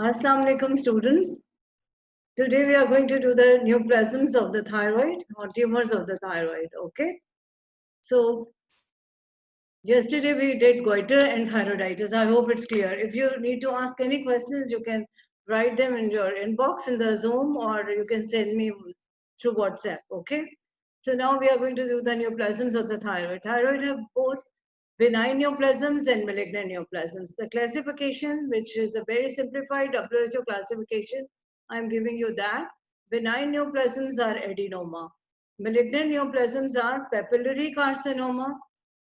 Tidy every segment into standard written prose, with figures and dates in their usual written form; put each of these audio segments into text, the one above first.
Assalamu alaikum students. Today we are going to do the neoplasms of the thyroid or tumors of the thyroid. Okay. So yesterday we did goiter and thyroiditis. I hope it's clear. If you need to ask any questions, you can write them in your inbox in the Zoom, or you can send me through WhatsApp. Okay. So now we are going to do the neoplasms of the thyroid. Thyroid have both benign neoplasms and malignant neoplasms. The classification, which is a very simplified WHO classification, I'm giving you that. Benign neoplasms are adenoma. Malignant neoplasms are papillary carcinoma,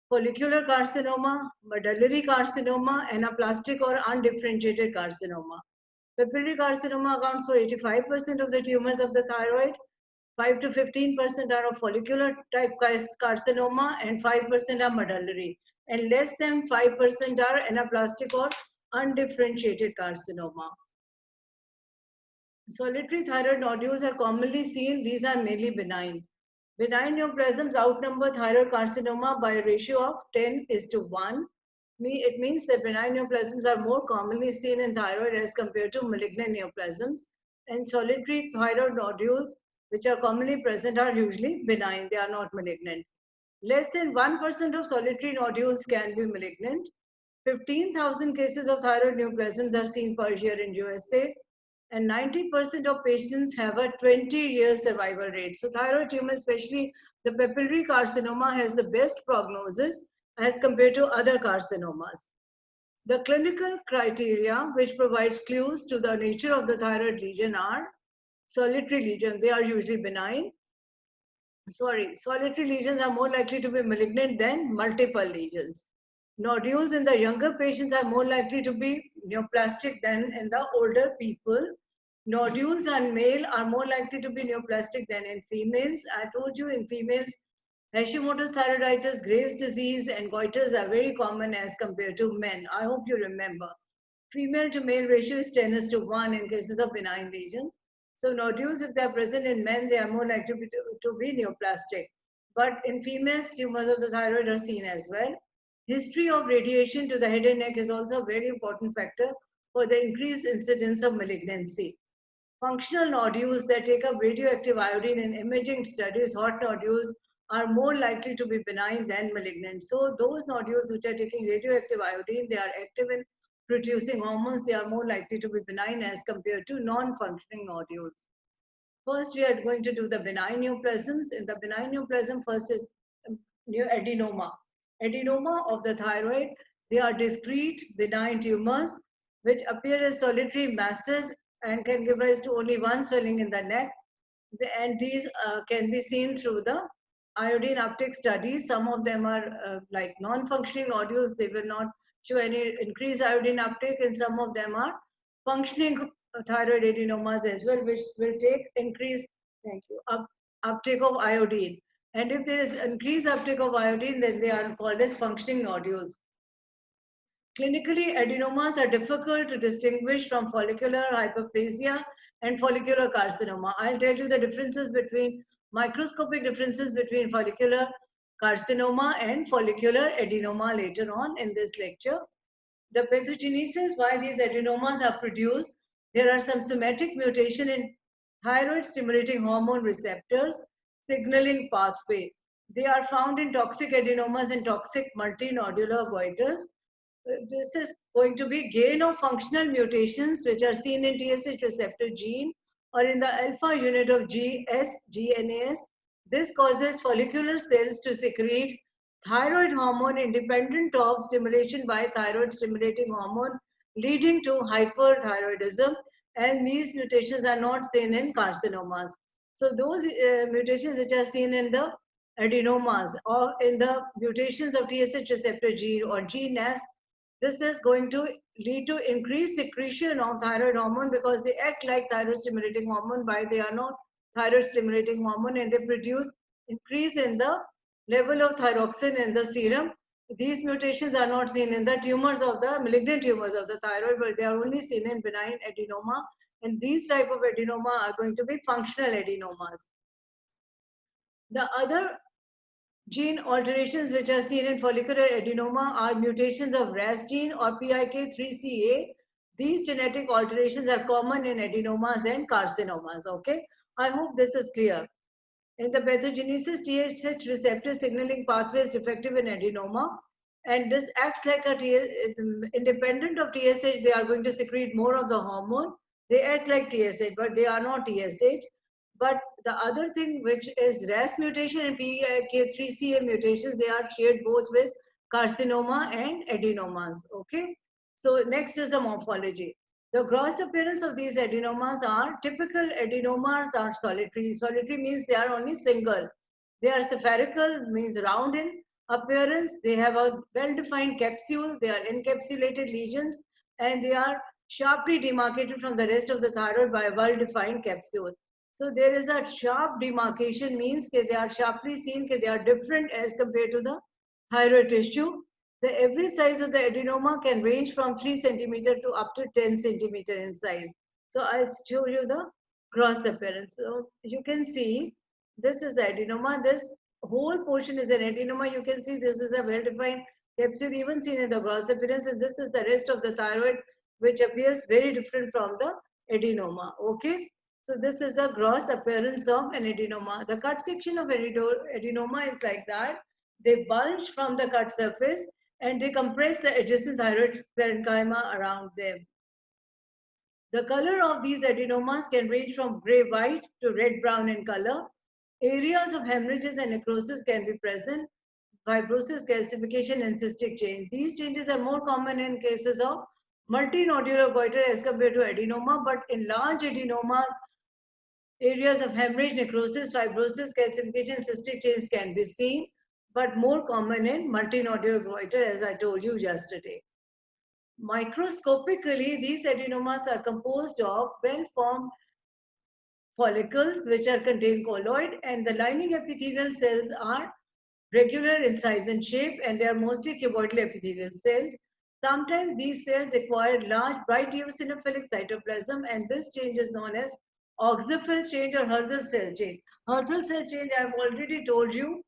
follicular carcinoma, medullary carcinoma, anaplastic or undifferentiated carcinoma. Papillary carcinoma accounts for 85% of the tumors of the thyroid. 5 to 15% are of follicular type carcinoma and 5% are medullary, and less than 5% are anaplastic or undifferentiated carcinoma. Solitary thyroid nodules are commonly seen. These are mainly benign. Benign neoplasms outnumber thyroid carcinoma by a ratio of 10:1. It means that benign neoplasms are more commonly seen in thyroid as compared to malignant neoplasms. And solitary thyroid nodules, which are commonly present, are usually benign. They are not malignant. Less than 1% of solitary nodules can be malignant. 15,000 cases of thyroid neoplasms are seen per year in USA, and 90% of patients have a 20-year survival rate. So thyroid tumor, especially the papillary carcinoma, has the best prognosis as compared to other carcinomas. The clinical criteria which provides clues to the nature of the thyroid lesion are solitary lesions. They are usually benign. Solitary lesions are more likely to be malignant than multiple lesions. Nodules in the younger patients are more likely to be neoplastic than in the older people. Nodules in male are more likely to be neoplastic than in females. I told you in females, Hashimoto's thyroiditis, Graves' disease, and goiters are very common as compared to men. I hope you remember. Female to male ratio is 10:1 in cases of benign lesions. So nodules, if they are present in men, they are more likely to be neoplastic. But in females, tumors of the thyroid are seen as well. History of radiation to the head and neck is also a very important factor for the increased incidence of malignancy. Functional nodules that take up radioactive iodine in imaging studies, hot nodules, are more likely to be benign than malignant. So those nodules which are taking radioactive iodine, they are active in producing hormones, they are more likely to be benign as compared to non-functioning nodules. First, we are going to do the benign neoplasms. In the benign neoplasm, first is adenoma. Adenoma of the thyroid, they are discrete benign tumors which appear as solitary masses and can give rise to only one swelling in the neck. And these can be seen through the iodine uptake studies. Some of them are like non-functioning nodules. They will not show any increased iodine uptake, and some of them are functioning thyroid adenomas as well, which will take increased uptake of iodine. And if there is increased uptake of iodine, then they are called as functioning nodules. Clinically, adenomas are difficult to distinguish from follicular hyperplasia and follicular carcinoma. I'll tell you the differences between microscopic differences between follicular carcinoma and follicular adenoma later on in this lecture. The pathogenesis, why these adenomas are produced, there are some somatic mutation in thyroid stimulating hormone receptors signaling pathway. They are found in toxic adenomas and toxic multinodular goiters. This is going to be gain of functional mutations which are seen in TSH receptor gene or in the alpha unit of GNAS. This causes follicular cells to secrete thyroid hormone independent of stimulation by thyroid stimulating hormone, leading to hyperthyroidism, and these mutations are not seen in carcinomas. So those mutations which are seen in the adenomas or in the mutations of TSH receptor gene or GNAS, this is going to lead to increased secretion of thyroid hormone because they act like thyroid stimulating hormone, but they are not thyroid stimulating hormone, and they produce increase in the level of thyroxine in the serum. These mutations are not seen in the tumors of the malignant tumors of the thyroid, but they are only seen in benign adenoma. And these type of adenoma are going to be functional adenomas. The other Gene alterations which are seen in follicular adenoma are mutations of RAS gene or PIK3CA. These genetic alterations are common in adenomas and carcinomas. Okay, I hope this is clear. In the pathogenesis, TSH receptor signaling pathway is defective in adenoma, and this acts like a independent of TSH. They are going to secrete more of the hormone. They act like TSH, but they are not TSH. But the other thing, which is RAS mutation and PIK3CA mutations, they are shared both with carcinoma and adenomas. Okay. So next is the morphology. The gross appearance of these adenomas are typical adenomas are solitary. Solitary means they are only single. They are spherical, means round in appearance. They have a well-defined capsule. They are encapsulated lesions, and they are sharply demarcated from the rest of the thyroid by a well-defined capsule. So there is a sharp demarcation, means that they are sharply seen, that they are different as compared to the thyroid tissue. The average size of the adenoma can range from 3 centimeter to up to 10 centimeter in size. So I'll show you the gross appearance. So you can see this is the adenoma. This whole portion is an adenoma. You can see this is a well-defined capsule even seen in the gross appearance, and this is the rest of the thyroid, which appears very different from the adenoma. Okay. So this is the gross appearance of an adenoma. The cut section of adenoma is like that. They bulge from the cut surface and they compress the adjacent thyroid parenchyma around them. The color of these adenomas can range from gray-white to red-brown in color. Areas of hemorrhages and necrosis can be present. Fibrosis, calcification, and cystic change. These changes are more common in cases of multinodular goiter as compared to adenoma, but in large adenomas, areas of hemorrhage, necrosis, fibrosis, calcification, cystic change can be seen, but more common in multinodular goiter, as I told you yesterday. Microscopically, these adenomas are composed of well-formed follicles which are contain colloid, and the lining epithelial cells are regular in size and shape, and they are mostly cuboidal epithelial cells. Sometimes these cells acquire large bright eosinophilic cytoplasm, and this change is known as oxyphil change or Hurzel cell change. Hurzel cell change, I have already told you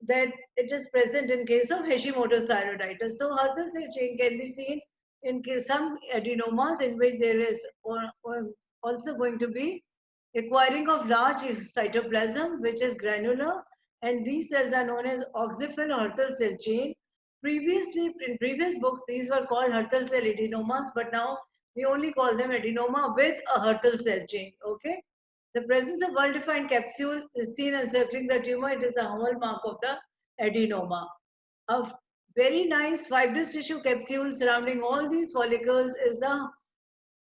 that it is present in case of Hashimoto's thyroiditis. So Hurzel cell change can be seen in case some adenomas in which there is also going to be acquiring of large cytoplasm, which is granular, and these cells are known as oxyphil Hurzel cell chain. Previously, in previous books, these were called Hurzel cell adenomas, but now we only call them adenoma with a Hurzel cell chain. Okay. The presence of well-defined capsule is seen encircling the tumor. It is the hallmark of the adenoma. A very nice fibrous tissue capsule surrounding all these follicles is the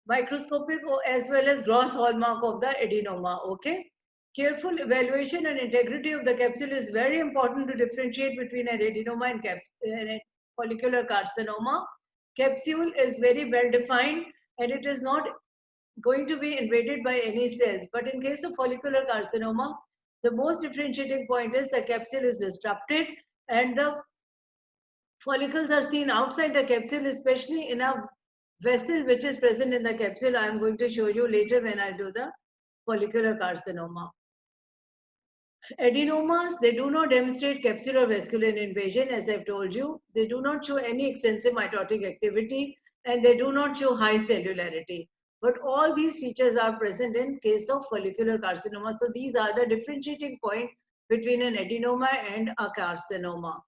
microscopic as well as gross hallmark of the adenoma. Okay. Careful evaluation and integrity of the capsule is very important to differentiate between an adenoma and a follicular carcinoma. Capsule is very well defined and it is not going to be invaded by any cells. But in case of follicular carcinoma, the most differentiating point is the capsule is disrupted and the follicles are seen outside the capsule, especially in a vessel which is present in the capsule. I am going to show you later when I do the follicular carcinoma. Adenomas, they do not demonstrate capsular vascular invasion, as I've told you. They do not show any extensive mitotic activity and they do not show high cellularity. But all these features are present in case of follicular carcinoma. So these are the differentiating point between an adenoma and a carcinoma.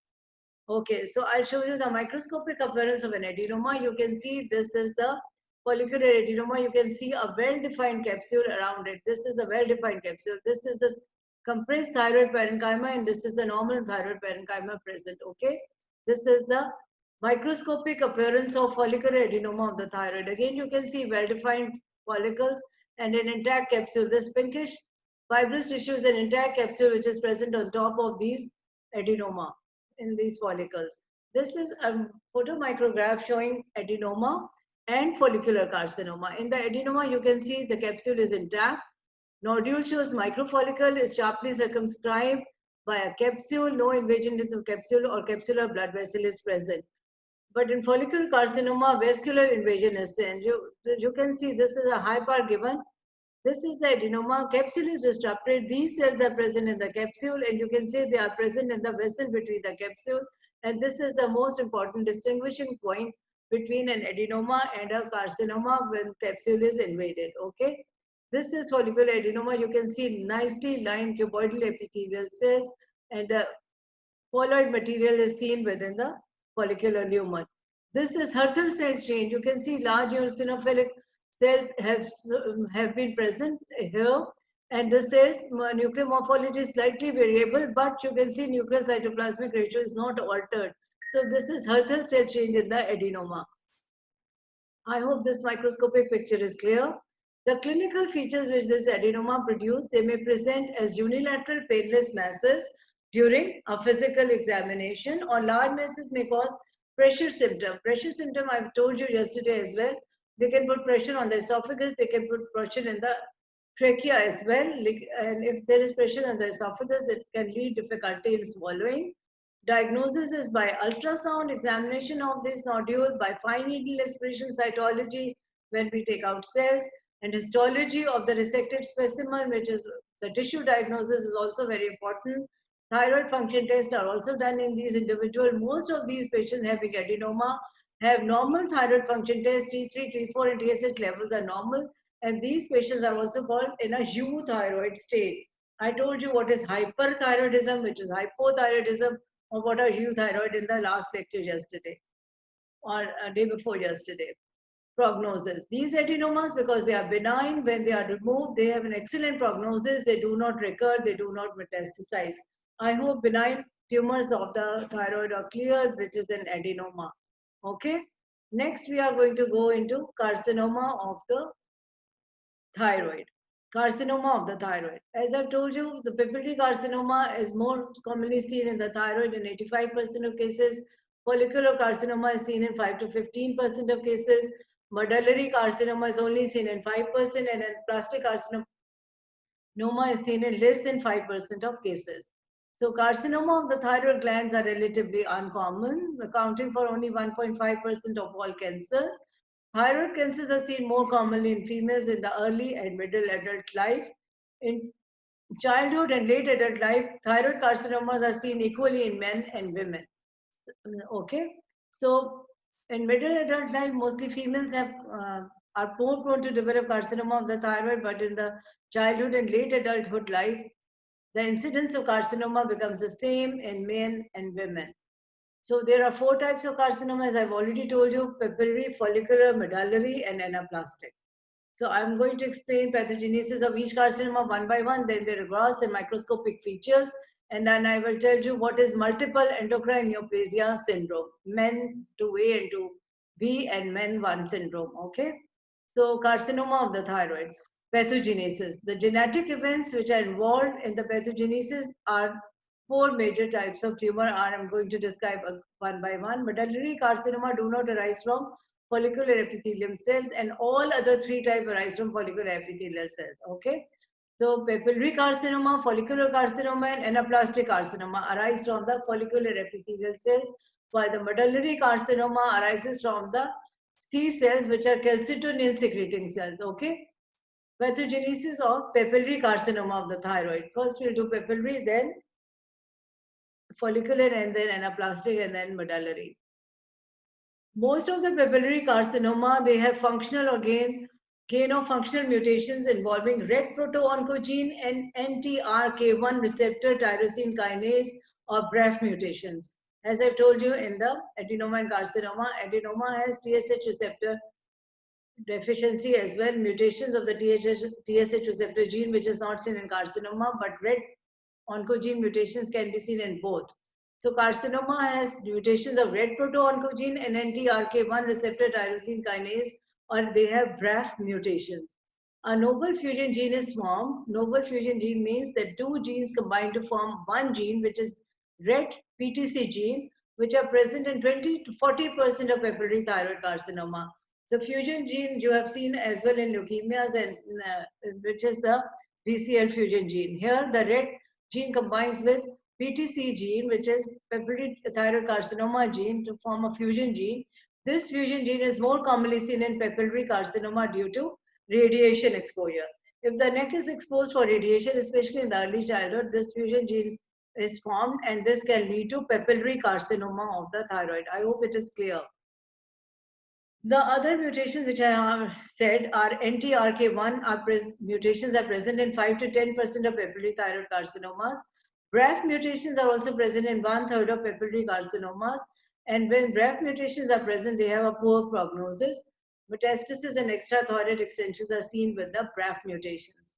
Okay, so I'll show you the microscopic appearance of an adenoma. You can see this is the follicular adenoma. You can see a well-defined capsule around it. This is a well-defined capsule. This is the compressed thyroid parenchyma and this is the normal thyroid parenchyma present. Okay, this is the microscopic appearance of follicular adenoma of the thyroid. Again, you can see well-defined follicles and an intact capsule. This pinkish fibrous tissue is an intact capsule which is present on top of these adenoma in these follicles. This is a photomicrograph showing adenoma and follicular carcinoma. In the adenoma, you can see the capsule is intact. Nodule shows microfollicle is sharply circumscribed by a capsule. No invasion into capsule or capsular blood vessel is present. But in follicular carcinoma, vascular invasion is seen. You can see this is a high bar given. This is the adenoma. Capsule is disrupted. These cells are present in the capsule, and you can say they are present in the vessel between the capsule. And this is the most important distinguishing point between an adenoma and a carcinoma when capsule is invaded. Okay. This is follicular adenoma. You can see nicely lined cuboidal epithelial cells, and the colloid material is seen within the follicular lumen. This is Hurthel cell chain. You can see large eosinophilic cells have been present here, and the cells nuclear morphology is slightly variable, but you can see nuclear cytoplasmic ratio is not altered. So this is Hurthel cell chain in the adenoma. I hope this microscopic picture is clear. The clinical features which this adenoma produce, they may present as unilateral painless masses during a physical examination, or large masses may cause pressure symptom. Pressure symptom I've told you yesterday as well. They can put pressure on the esophagus, they can put pressure in the trachea as well. And if there is pressure on the esophagus, that can lead difficulty in swallowing. Diagnosis is by ultrasound examination of this nodule, by fine needle aspiration cytology when we take out cells, and histology of the resected specimen, which is the tissue diagnosis, is also very important. Thyroid function tests are also done in these individuals. Most of these patients having adenoma have normal thyroid function tests. T3, T4, and TSH levels are normal, and these patients are also called in a euthyroid state. I told you what is hyperthyroidism, which is hypothyroidism, or what are euthyroid in the last lecture yesterday or day before yesterday. Prognosis. These adenomas, because they are benign, when they are removed, they have an excellent prognosis. They do not recur, they do not metastasize. I hope benign tumors of the thyroid are clear, which is an adenoma. Okay. Next, we are going to go into carcinoma of the thyroid. Carcinoma of the thyroid. As I've told you, the papillary carcinoma is more commonly seen in the thyroid in 85% of cases. Follicular carcinoma is seen in 5 to 15% of cases. Medullary carcinoma is only seen in 5%, and anaplastic carcinoma is seen in less than 5% of cases. So carcinoma of the thyroid glands are relatively uncommon, accounting for only 1.5% of all cancers. Thyroid cancers are seen more commonly in females in the early and middle adult life. In childhood and late adult life, thyroid carcinomas are seen equally in men and women. Okay, so in middle adult life, mostly females are more prone to develop carcinoma of the thyroid, but in the childhood and late adulthood life, the incidence of carcinoma becomes the same in men and women. So there are 4 types of carcinoma, as I've already told you: papillary, follicular, medullary, and anaplastic. So I'm going to explain pathogenesis of each carcinoma one by one, then their gross and microscopic features, and then I will tell you what is multiple endocrine neoplasia syndrome, MEN 2A and 2B and MEN 1 syndrome, okay? So carcinoma of the thyroid, pathogenesis. The genetic events which are involved in the pathogenesis are 4 major types of tumor. I'm going to describe one by one. Medullary carcinoma do not arise from follicular epithelium cells, and all other 3 types arise from follicular epithelial cells. Okay. So papillary carcinoma, follicular carcinoma, and anaplastic carcinoma arise from the follicular epithelial cells, while the medullary carcinoma arises from the C cells, which are calcitonin secreting cells. Okay. Pathogenesis of papillary carcinoma of the thyroid. First we'll do papillary, then follicular, and then anaplastic, and then medullary. Most of the papillary carcinoma, they have functional or gain of functional mutations involving red proto-oncogene and NTRK1 receptor tyrosine kinase or BRAF mutations. As I've told you in the adenoma and carcinoma, adenoma has TSH receptor deficiency as well, mutations of the TSH receptor gene, which is not seen in carcinoma, but red oncogene mutations can be seen in both. So carcinoma has mutations of red proto-oncogene and NTRK1 receptor tyrosine kinase, or they have BRAF mutations. A novel fusion gene is formed. Novel fusion gene means that 2 genes combine to form 1 gene, which is red PTC gene, which are present in 20 to 40% of papillary thyroid carcinoma. So fusion gene you have seen as well in leukemias, and which is the BCL fusion gene. Here the red gene combines with PTC gene, which is papillary thyroid carcinoma gene, to form a fusion gene. This fusion gene is more commonly seen in papillary carcinoma due to radiation exposure. If the neck is exposed for radiation, especially in the early childhood, this fusion gene is formed, and this can lead to papillary carcinoma of the thyroid. I hope it is clear. The other mutations which I have said are NTRK1 mutations are present in 5 to 10% of papillary thyroid carcinomas. BRAF mutations are also present in 1/3 of papillary carcinomas. And when BRAF mutations are present, they have a poor prognosis. Metastasis and extrathyroid extensions are seen with the BRAF mutations.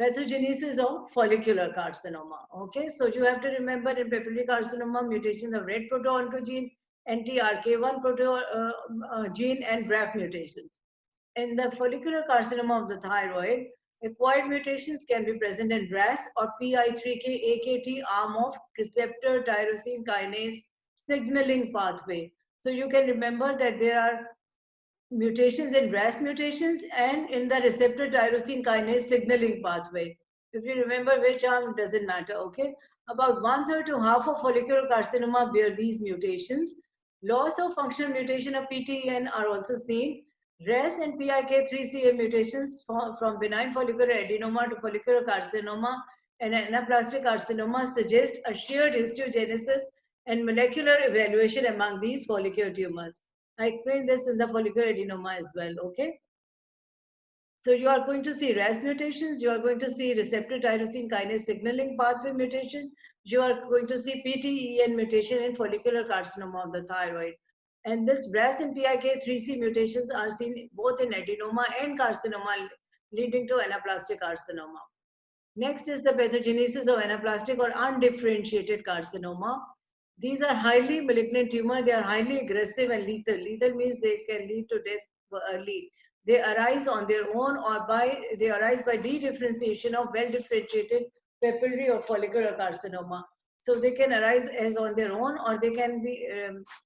Pathogenesis of follicular carcinoma. Okay, so you have to remember in papillary carcinoma, mutations of red proto-oncogene, NTRK1 gene, and BRAF mutations. In the follicular carcinoma of the thyroid, acquired mutations can be present in RAS or PI3K AKT arm of receptor tyrosine kinase signaling pathway. So you can remember that there are mutations in RAS mutations and in the receptor tyrosine kinase signaling pathway. If you remember which arm, doesn't matter, okay? About 1/3 to half of follicular carcinoma bear these mutations. Loss of functional mutation of PTEN are also seen. RAS and PIK3CA mutations from benign follicular adenoma to follicular carcinoma and anaplastic carcinoma suggest a shared histogenesis and molecular evaluation among these follicular tumors. I explained this in the follicular adenoma as well, okay? So you are going to see RAS mutations, you are going to see receptor tyrosine kinase signaling pathway mutation, you are going to see PTEN mutation in follicular carcinoma of the thyroid. And this RAS and PIK3C mutations are seen both in adenoma and carcinoma, leading to anaplastic carcinoma. Next is the pathogenesis of anaplastic or undifferentiated carcinoma. These are highly malignant tumor. They are highly aggressive and lethal. Lethal means they can lead to death early. They arise on their own or they arise by dedifferentiation of well-differentiated papillary or follicular carcinoma. So they can arise as on their own, or they can be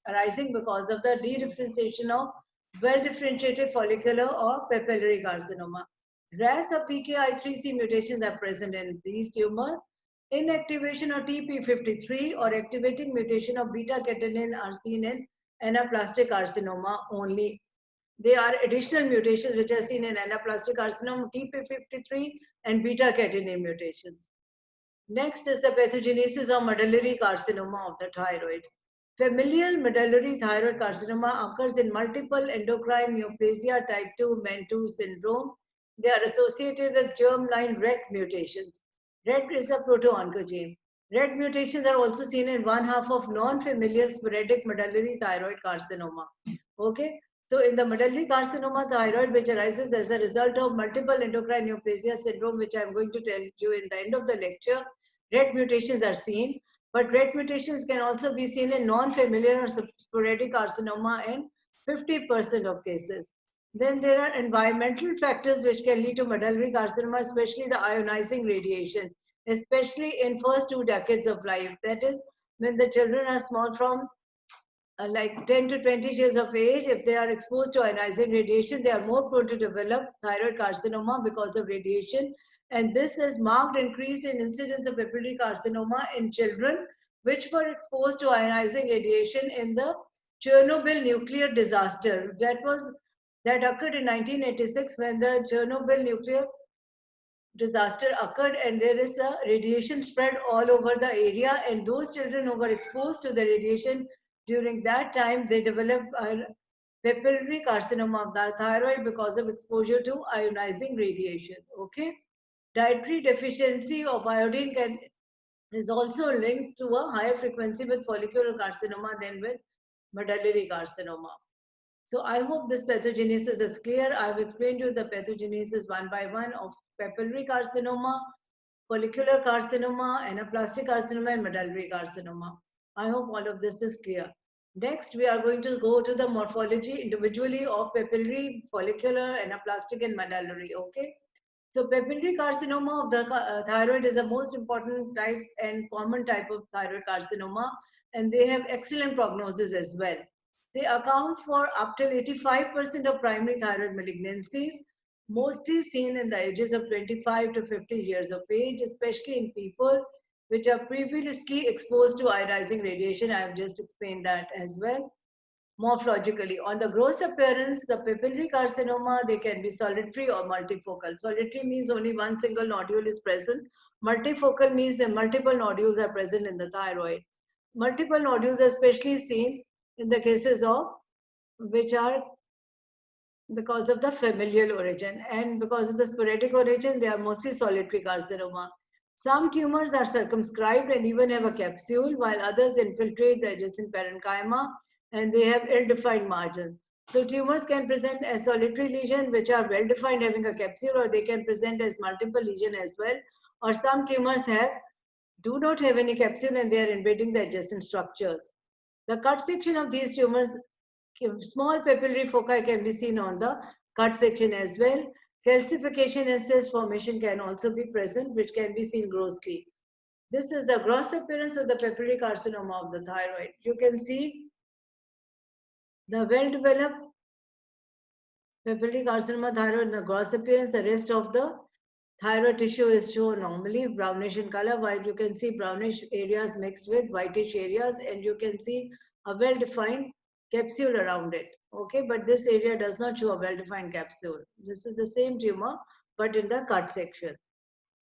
arising because of the dedifferentiation of well-differentiated follicular or papillary carcinoma. RAS or PKI3C mutations are present in these tumors. Inactivation of TP53 or activating mutation of beta-catenin are seen in anaplastic carcinoma only. There are additional mutations which are seen in anaplastic carcinoma, TP53 and beta-catenin mutations. Next is the pathogenesis of medullary carcinoma of the thyroid. Familial medullary thyroid carcinoma occurs in multiple endocrine neoplasia type 2 MEN2 syndrome. They are associated with germline RET mutations. RET is a proto-oncogene. RET mutations are also seen in 1/2 of non-familial sporadic medullary thyroid carcinoma. Okay, so in the medullary carcinoma thyroid, which arises as a result of multiple endocrine neoplasia syndrome, which I am going to tell you in the end of the lecture, RET mutations are seen. But RET mutations can also be seen in non-familial or sporadic carcinoma in 50% of cases. Then there are environmental factors which can lead to medullary carcinoma, especially the ionizing radiation, especially in first 2 decades of life. That is when the children are small, from like 10 to 20 years of age. If they are exposed to ionizing radiation, they are more prone to develop thyroid carcinoma because of radiation. And this has marked increase in incidence of papillary carcinoma in children which were exposed to ionizing radiation in the Chernobyl nuclear disaster. That occurred in 1986 when the Chernobyl nuclear disaster occurred, and there is a radiation spread all over the area, and those children who were exposed to the radiation during that time, they developed papillary carcinoma of the thyroid because of exposure to ionizing radiation. Okay, dietary deficiency of iodine is also linked to a higher frequency with follicular carcinoma than with medullary carcinoma. So I hope this pathogenesis is clear. I've explained to you the pathogenesis one by one of papillary carcinoma, follicular carcinoma, anaplastic carcinoma, and medullary carcinoma. I hope all of this is clear. Next, we are going to go to the morphology individually of papillary, follicular, anaplastic, and medullary. Okay. So papillary carcinoma of the thyroid is the most important type and common type of thyroid carcinoma, and they have excellent prognosis as well. They account for up to 85% of primary thyroid malignancies, mostly seen in the ages of 25 to 50 years of age, especially in people which are previously exposed to ionizing radiation. I have just explained that as well. morphologically. On the gross appearance, the papillary carcinoma, they can be solitary or multifocal. Solitary means only one single nodule is present. Multifocal means that multiple nodules are present in the thyroid. Multiple nodules are especially seen in the cases of which are because of the familial origin, and because of the sporadic origin, they are mostly solitary carcinoma. Some tumors are circumscribed and even have a capsule, while others infiltrate the adjacent parenchyma and they have ill-defined margins. So tumors can present as solitary lesion which are well-defined having a capsule, or they can present as multiple lesion as well. Or some tumors do not have any capsule and they are invading the adjacent structures. The cut section of these tumors, small papillary foci can be seen on the cut section as well. Calcification and cyst formation can also be present, which can be seen grossly. This is the gross appearance of the papillary carcinoma of the thyroid. You can see the well-developed papillary carcinoma thyroid in the gross appearance. The rest of the thyroid tissue is shown normally brownish in color, while you can see brownish areas mixed with whitish areas, and you can see a well-defined capsule around it. Okay, but this area does not show a well-defined capsule. This is the same tumor, but in the cut section.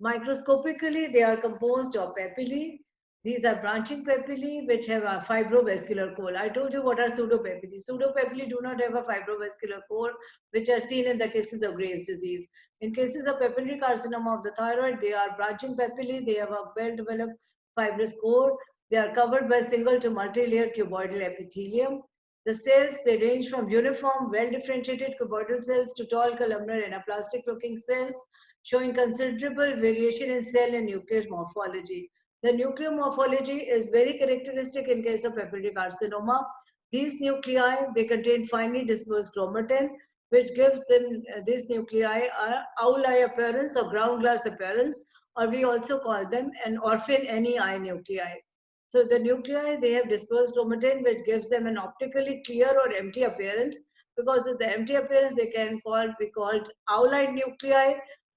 Microscopically, they are composed of papillae. These are branching papillae which have a fibrovascular core. I told you what are pseudopapillae. Pseudopapillae do not have a fibrovascular core, which are seen in the cases of Graves' disease. In cases of papillary carcinoma of the thyroid, they are branching papillae. They have a well-developed fibrous core. They are covered by single to multi-layer cuboidal epithelium. The cells, they range from uniform, well-differentiated cuboidal cells to tall columnar anaplastic-looking cells, showing considerable variation in cell and nuclear morphology. The nuclear morphology is very characteristic in case of papillary carcinoma. These nuclei, they contain finely dispersed chromatin, which gives them, these nuclei are owl-eye appearance or ground glass appearance, or we also call them an orphan any eye nuclei. So the nuclei, they have dispersed chromatin, which gives them an optically clear or empty appearance. Because of the empty appearance, they can be called owl-eyed nuclei,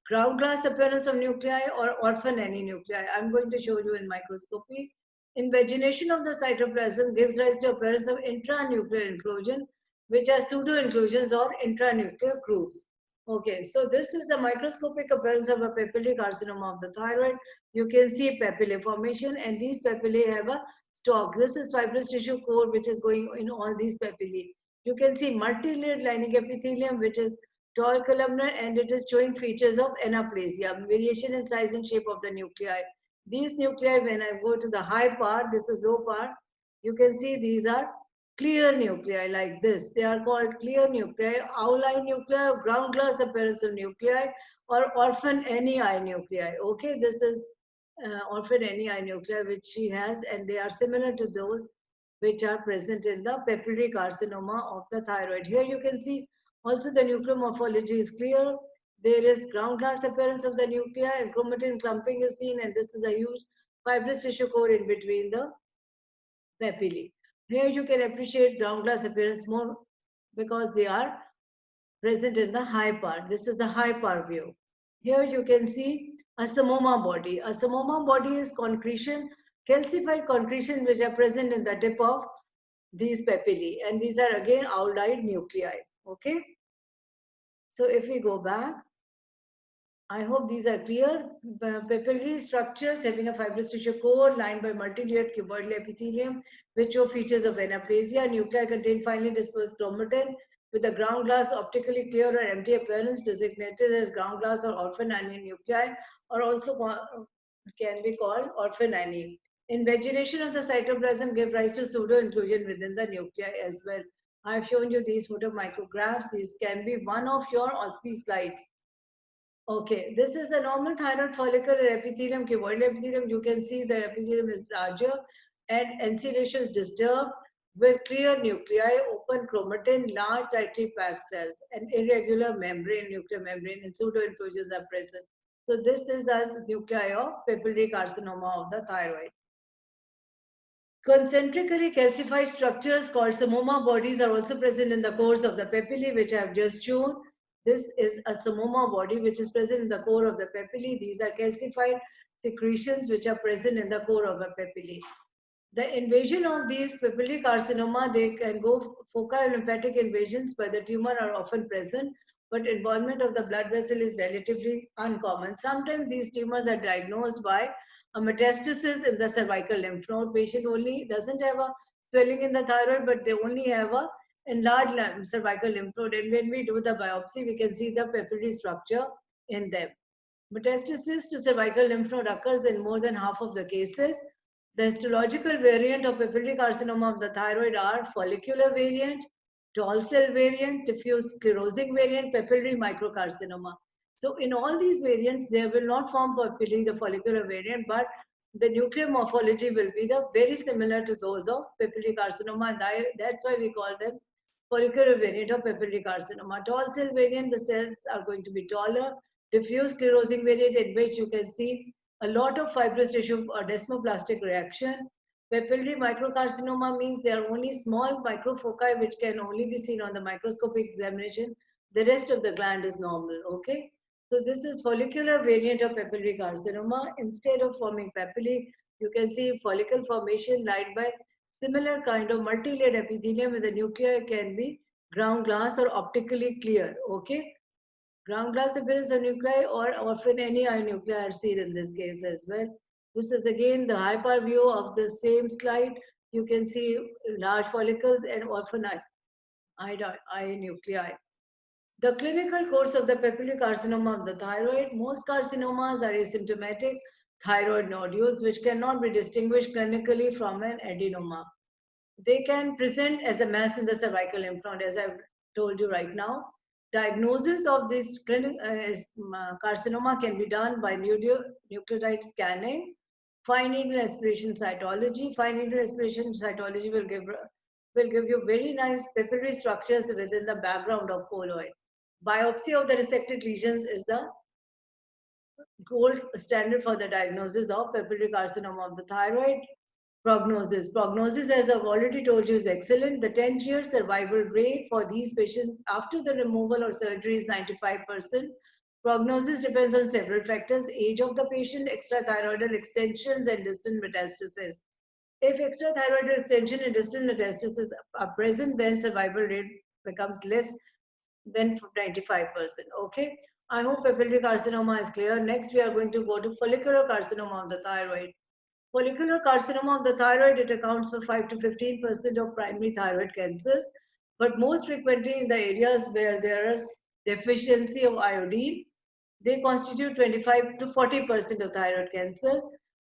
ground glass appearance of nuclei, or orphan any nuclei. I'm going to show you in microscopy. Invagination of the cytoplasm gives rise to appearance of intranuclear inclusion, which are pseudo-inclusions or intranuclear grooves. Okay, so this is the microscopic appearance of a papillary carcinoma of the thyroid. You can see papillae formation, and these papillae have a stalk. This is fibrous tissue core which is going in all these papillae. You can see multi-layered lining epithelium which is tall columnar, and it is showing features of anaplasia, variation in size and shape of the nuclei. These nuclei, when I go to the high part, this is low part, you can see these are clear nuclei like this. They are called clear nuclei, owl-eye nuclei, ground glass appearance of nuclei, or orphan any eye nuclei. Okay, this is orphan any eye nuclei which she has, and they are similar to those which are present in the papillary carcinoma of the thyroid. Here you can see also the nuclear morphology is clear. There is ground glass appearance of the nuclei, and chromatin clumping is seen, and this is a huge fibrous tissue core in between the papillae. Here you can appreciate ground glass appearance more because they are present in the high part. This is the high part view. Here you can see a samoma body. A samoma body is concretion, calcified concretion which are present in the tip of these papillae, and these are again owl-eyed nuclei. Okay. So if we go back, I hope these are clear. Papillary structures having a fibrous tissue core lined by multi-layered cuboidal epithelium, which show features of anaplasia. Nuclei contain finely dispersed chromatin with a ground glass optically clear or empty appearance, designated as ground glass or orphan any nuclei, or also can be called orphan any. Invagination of the cytoplasm gives rise to pseudo-inclusion within the nuclei as well. I've shown you these photomicrographs. These can be one of your OSPE slides. Okay, this is the normal thyroid follicle epithelium, cuboidal epithelium. You can see the epithelium is larger and NC ratio is disturbed with clear nuclei, open chromatin, large tightly packed cells, and irregular membrane, nuclear membrane, and pseudo-inclusions are present. So this is a nuclei of papillary carcinoma of the thyroid. Concentrically calcified structures called samoma bodies are also present in the cores of the papillae, which I have just shown. This is a samoma body which is present in the core of the papillae. These are calcified secretions which are present in the core of the papillae. The invasion of these papillary carcinoma, they can go foci or lymphatic invasions where the tumor are often present, but involvement of the blood vessel is relatively uncommon. Sometimes these tumors are diagnosed by a metastasis in the cervical lymph node. Patient only doesn't have a swelling in the thyroid, but they only have a enlarged cervical lymph node. And when we do the biopsy, we can see the papillary structure in them. Metastasis to cervical lymph node occurs in more than half of the cases. The histological variant of papillary carcinoma of the thyroid are follicular variant, tall cell variant, diffuse sclerosing variant, papillary microcarcinoma. So in all these variants, they will not form papillary, the follicular variant, but the nuclear morphology will be the very similar to those of papillary carcinoma, and that's why we call them follicular variant of papillary carcinoma. Tall cell variant, the cells are going to be taller. Diffuse sclerosing variant, in which you can see a lot of fibrous tissue or desmoplastic reaction. Papillary microcarcinoma means there are only small microfoci which can only be seen on the microscopic examination. The rest of the gland is normal, okay? So this is follicular variant of papillary carcinoma. Instead of forming papillae, you can see follicle formation lined by similar kind of multi-layered epithelium where the nuclei can be ground glass or optically clear, okay? Ground glass appearance of nuclei or often any eye nuclei are seen in this case as well. This is again the hyper view of the same slide. You can see large follicles and often eye nuclei. The clinical course of the papillary carcinoma of the thyroid, most carcinomas are asymptomatic thyroid nodules which cannot be distinguished clinically from an adenoma. They can present as a mass in the cervical lymph node, as I've told you right now. Diagnosis of this carcinoma can be done by nucleotide scanning, fine needle aspiration cytology. Fine needle aspiration cytology will give you very nice papillary structures within the background of colloid. Biopsy of the resected lesions is the gold standard for the diagnosis of papillary carcinoma of the thyroid. Prognosis, as I've already told you, is excellent. The 10-year survival rate for these patients after the removal or surgery is 95%. Prognosis depends on several factors: age of the patient, extrathyroidal extensions, and distant metastasis. If extrathyroidal extension and distant metastasis are present, then survival rate becomes less than 95%. Okay. I hope papillary carcinoma is clear. Next, we are going to go to follicular carcinoma of the thyroid. Follicular carcinoma of the thyroid, it accounts for 5 to 15% of primary thyroid cancers, but most frequently in the areas where there is deficiency of iodine. They constitute 25 to 40% of thyroid cancers.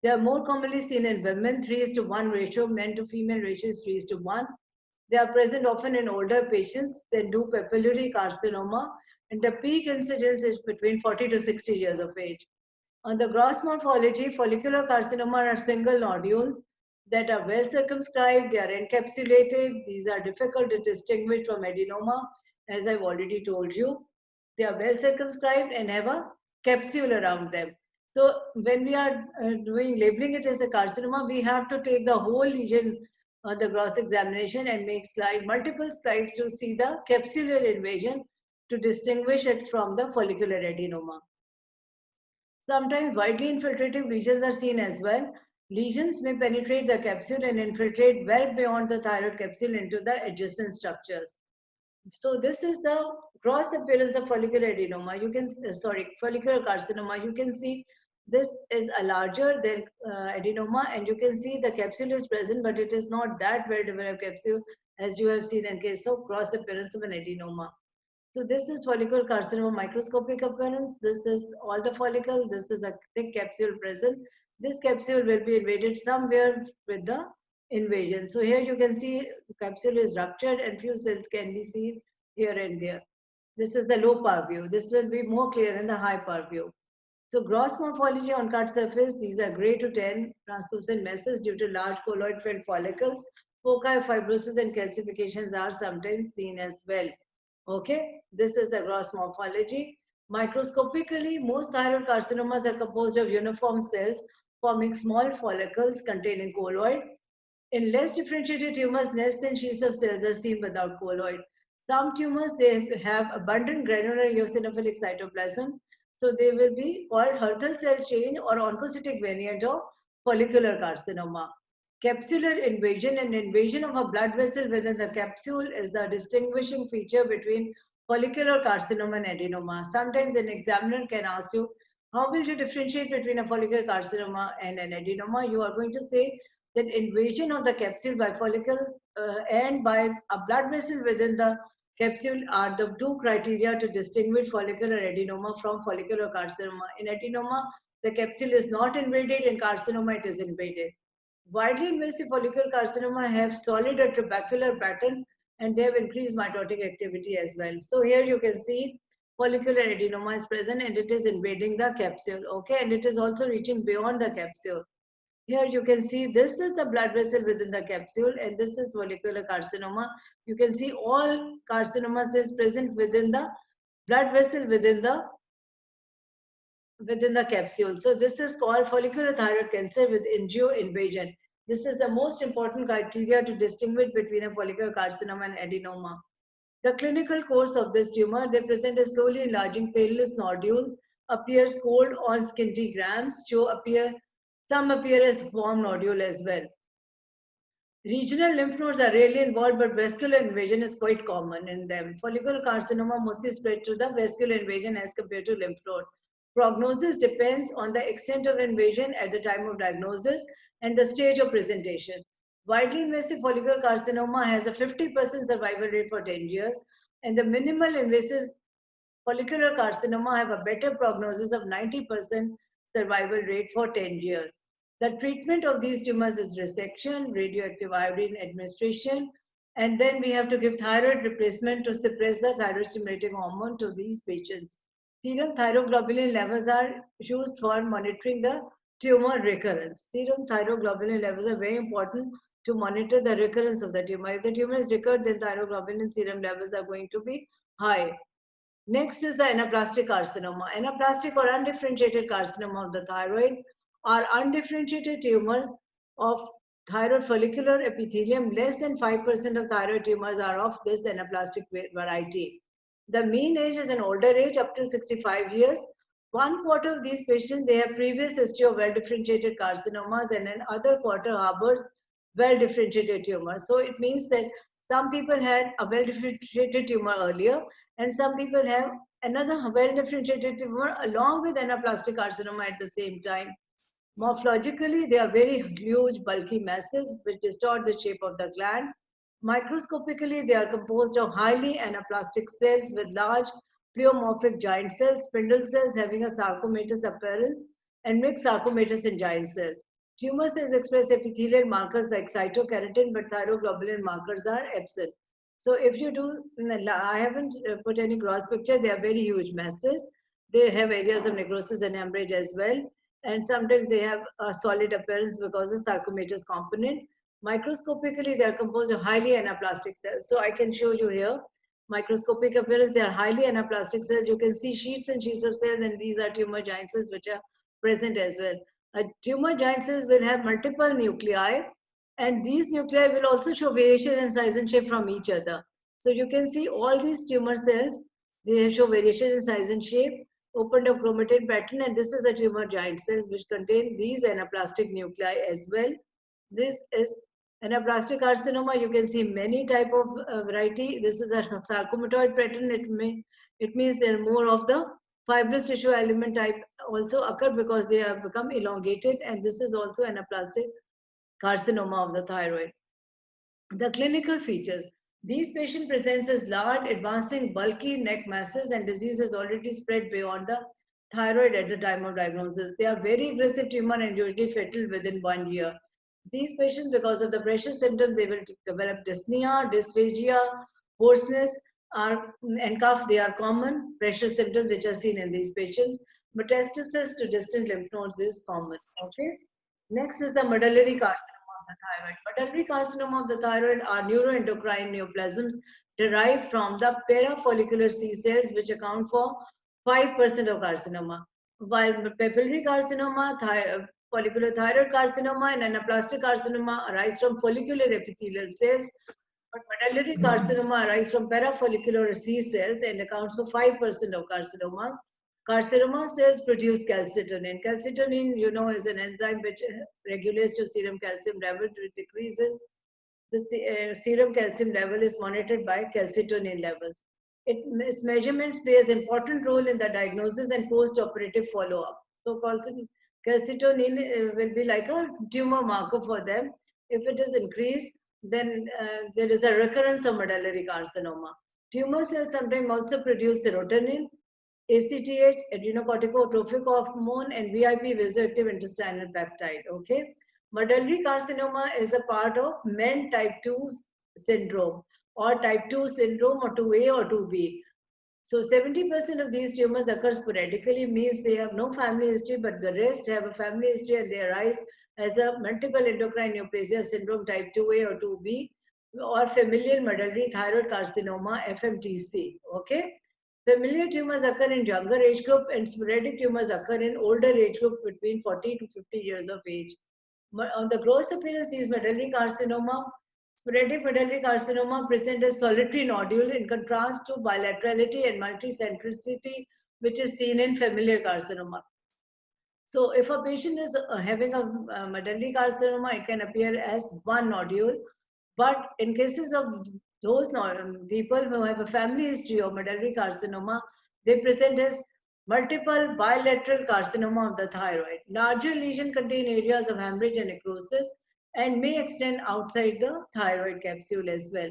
They are more commonly seen in women, 3:1 ratio, men to female ratio is 3:1. They are present often in older patients. They do papillary carcinoma, and the peak incidence is between 40 to 60 years of age. On the gross morphology, follicular carcinoma are single nodules that are well circumscribed, they are encapsulated. These are difficult to distinguish from adenoma, as I've already told you. They are well circumscribed and have a capsule around them. So when we are labeling it as a carcinoma, we have to take the whole lesion on the gross examination and make multiple slides to see the capsular invasion to distinguish it from the follicular adenoma. Sometimes widely infiltrative lesions are seen as well. Lesions may penetrate the capsule and infiltrate well beyond the thyroid capsule into the adjacent structures. So this is the gross appearance of follicular adenoma. You can, follicular carcinoma. You can see this is a larger than adenoma, and you can see the capsule is present, but it is not that well developed capsule as you have seen in case of gross appearance of an adenoma. So this is follicular carcinoma microscopic appearance. This is all the follicle. This is a thick capsule present. This capsule will be invaded somewhere with the invasion. So here you can see the capsule is ruptured and few cells can be seen here and there. This is the low power view. This will be more clear in the high power view. So gross morphology on cut surface, these are gray to tan translucent masses due to large colloid filled follicles. Foci fibrosis and calcifications are sometimes seen as well. Okay, this is the gross morphology. Microscopically, most thyroid carcinomas are composed of uniform cells forming small follicles containing colloid. In less differentiated tumors, nests and sheets of cells are seen without colloid. Some tumors, they have abundant granular eosinophilic cytoplasm, so they will be called Hürthle cell chain or oncocytic variant of follicular carcinoma. Capsular invasion and invasion of a blood vessel within the capsule is the distinguishing feature between follicular carcinoma and adenoma. Sometimes an examiner can ask you, how will you differentiate between a follicular carcinoma and an adenoma? You are going to say that invasion of the capsule by follicles and by a blood vessel within the capsule are the two criteria to distinguish follicular adenoma from follicular carcinoma. In adenoma, the capsule is not invaded, in carcinoma it is invaded. Widely invasive follicular carcinoma have solid or trabecular pattern and they have increased mitotic activity as well. So here you can see follicular adenoma is present and it is invading the capsule, okay, and it is also reaching beyond the capsule. Here you can see this is the blood vessel within the capsule and this is follicular carcinoma. You can see all carcinoma cells present within the blood vessel within the capsule. So this is called follicular thyroid cancer with angio invasion. This is the most important criteria to distinguish between a follicular carcinoma and adenoma. The clinical course of this tumor, they present as slowly enlarging paleness nodules, appears cold on scintigrams, some appear as warm nodule as well. Regional lymph nodes are rarely involved, but vascular invasion is quite common in them. Follicular carcinoma mostly spread through the vascular invasion as compared to lymph node. Prognosis depends on the extent of invasion at the time of diagnosis and the stage of presentation. Widely invasive follicular carcinoma has a 50% survival rate for 10 years, and the minimal invasive follicular carcinoma have a better prognosis of 90% survival rate for 10 years. The treatment of these tumors is resection, radioactive iodine administration, and then we have to give thyroid replacement to suppress the thyroid stimulating hormone to these patients. Serum thyroglobulin levels are used for monitoring the tumor recurrence. Serum thyroglobulin levels are very important to monitor the recurrence of the tumor. If the tumor is recurred, then thyroglobulin serum levels are going to be high. Next is the anaplastic carcinoma. Anaplastic or undifferentiated carcinoma of the thyroid are undifferentiated tumors of thyroid follicular epithelium. Less than 5% of thyroid tumors are of this anaplastic variety. The mean age is an older age, up to 65 years. 1/4 of these patients, they have previous history of well-differentiated carcinomas, and another quarter harbors well-differentiated tumors. So it means that some people had a well-differentiated tumor earlier, and some people have another well-differentiated tumor along with anaplastic carcinoma at the same time. Morphologically, they are very huge, bulky masses which distort the shape of the gland. Microscopically, they are composed of highly anaplastic cells with large pleomorphic giant cells, spindle cells having a sarcomatous appearance, and mixed sarcomatous in giant cells. Tumor cells express epithelial markers like cytokeratin, but thyroglobulin markers are absent. So if you do, I haven't put any gross picture, they are very huge masses. They have areas of necrosis and hemorrhage as well. And sometimes they have a solid appearance because of sarcomatous component. Microscopically, they are composed of highly anaplastic cells. So I can show you here, microscopic appearance, they are highly anaplastic cells. You can see sheets and sheets of cells, and these are tumor giant cells which are present as well. A tumor giant cells will have multiple nuclei, and these nuclei will also show variation in size and shape from each other. So you can see all these tumor cells, they show variation in size and shape, opened up chromatin pattern, and this is a tumor giant cells which contain these anaplastic nuclei as well. This is anaplastic carcinoma. You can see many type of variety. This is a sarcomatoid pattern. It means there are more of the fibrous tissue element type also occur because they have become elongated, and this is also anaplastic carcinoma of the thyroid. The clinical features. These patients present as large, advancing, bulky neck masses, and disease has already spread beyond the thyroid at the time of diagnosis. They are very aggressive tumor and usually fatal within 1 year. These patients, because of the pressure symptoms, they will develop dyspnea, dysphagia, hoarseness, and cough. They are common pressure symptoms which are seen in these patients. Metastasis to distant lymph nodes is common. Okay. Next is the medullary carcinoma of the thyroid. Medullary carcinoma of the thyroid are neuroendocrine neoplasms derived from the parafollicular C cells, which account for 5% of carcinoma. While papillary carcinoma, follicular thyroid carcinoma, and anaplastic carcinoma arise from follicular epithelial cells, but medullary carcinoma arise from parafollicular C cells and accounts for 5% of carcinomas. Carcinoma cells produce calcitonin. Calcitonin, you know, is an enzyme which regulates the serum calcium level. It decreases. The serum calcium level is monitored by calcitonin levels. Its measurements play an important role in the diagnosis and post-operative follow-up. So calcitonin will be like a tumor marker for them. If it is increased, then there is a recurrence of medullary carcinoma. Tumor cells sometimes also produce serotonin, ACTH, adrenocorticotropic hormone, and VIP vasoactive intestinal peptide. Okay. Medullary carcinoma is a part of MEN type 2 syndrome or type 2 syndrome or 2A or 2B. So 70% of these tumors occur sporadically, means they have no family history, but the rest have a family history and they arise as a multiple endocrine neoplasia syndrome type 2A or 2B or familial medullary thyroid carcinoma, FMTC. Okay. Familial tumors occur in younger age group and sporadic tumors occur in older age group between 40 to 50 years of age. On the gross appearance, these medullary carcinoma, sporadic medullary carcinoma present as solitary nodule in contrast to bilaterality and multicentricity, which is seen in familial carcinoma. So if a patient is having a medullary carcinoma, it can appear as one nodule. But in cases of those people who have a family history of medullary carcinoma, they present as multiple bilateral carcinoma of the thyroid. Larger lesion contain areas of hemorrhage and necrosis and may extend outside the thyroid capsule as well.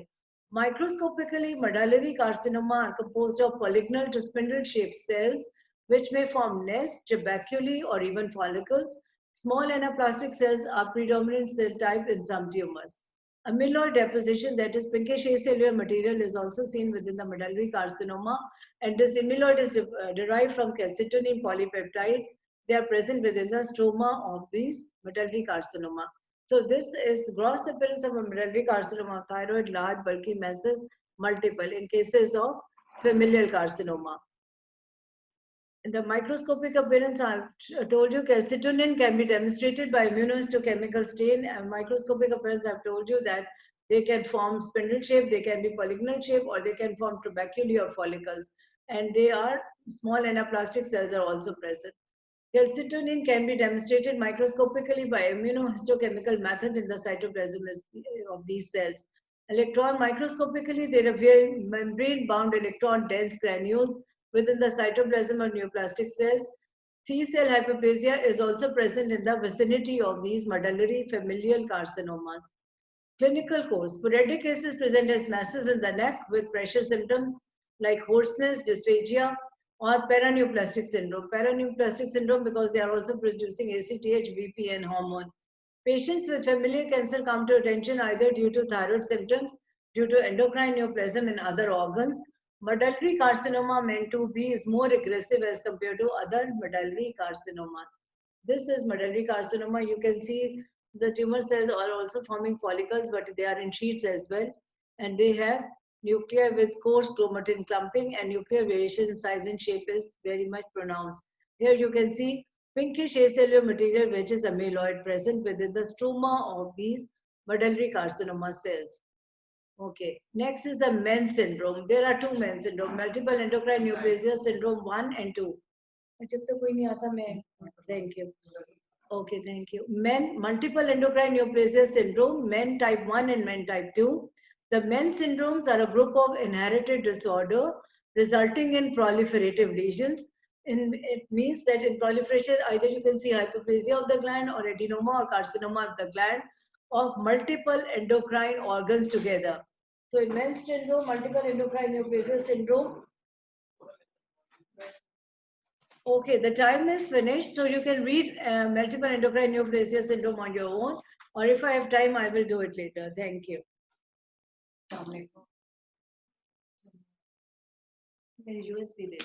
Microscopically, medullary carcinoma are composed of polygonal to spindle-shaped cells which may form nests, trabeculae, or even follicles. Small anaplastic cells are predominant cell type in some tumors. Amyloid deposition, that is pinkish acellular material, is also seen within the medullary carcinoma, and this amyloid is derived from calcitonin polypeptide. They are present within the stroma of these medullary carcinoma. So this is gross appearance of a medullary carcinoma, thyroid, large, bulky masses, multiple in cases of familial carcinoma. In the microscopic appearance, I've told you calcitonin can be demonstrated by immunohistochemical stain. And microscopic appearance, I've told you that they can form spindle shape, they can be polygonal shape, or they can form trabeculae or follicles. And they are small anaplastic cells are also present. Calcitonin can be demonstrated microscopically by immunohistochemical method in the cytoplasm of these cells. Electron microscopically, they reveal membrane-bound electron-dense granules within the cytoplasm of neoplastic cells. C-cell hyperplasia is also present in the vicinity of these medullary familial carcinomas. Clinical course. Sporadic cases present as masses in the neck with pressure symptoms like hoarseness, dysphagia, or paraneoplastic syndrome. Paraneoplastic syndrome because they are also producing ACTH, VP, and hormone. Patients with familial cancer come to attention either due to thyroid symptoms, due to endocrine neoplasm in other organs. Medullary carcinoma MEN 2B is more aggressive as compared to other medullary carcinomas. This is medullary carcinoma. You can see the tumor cells are also forming follicles, but they are in sheets as well. And they have nuclei with coarse chromatin clumping, and nuclear variation in size and shape is very much pronounced. Here you can see pinkish acellular material, which is amyloid, present within the stroma of these medullary carcinoma cells. Okay, next is the MEN syndrome. There are two MEN syndrome, multiple endocrine neoplasia syndrome 1 and 2. Thank you. Okay, thank you. MEN, multiple endocrine neoplasia syndrome, MEN type 1 and MEN type 2. The MEN syndromes are a group of inherited disorder resulting in proliferative lesions. It means that in proliferation, either you can see hyperplasia of the gland or adenoma or carcinoma of the gland of multiple endocrine organs together. So in MEN syndrome, multiple endocrine neoplasia syndrome. Okay, the time is finished, so you can read multiple endocrine neoplasia syndrome on your own, or if I have time, I will do it later. Thank you. मेरी USB दे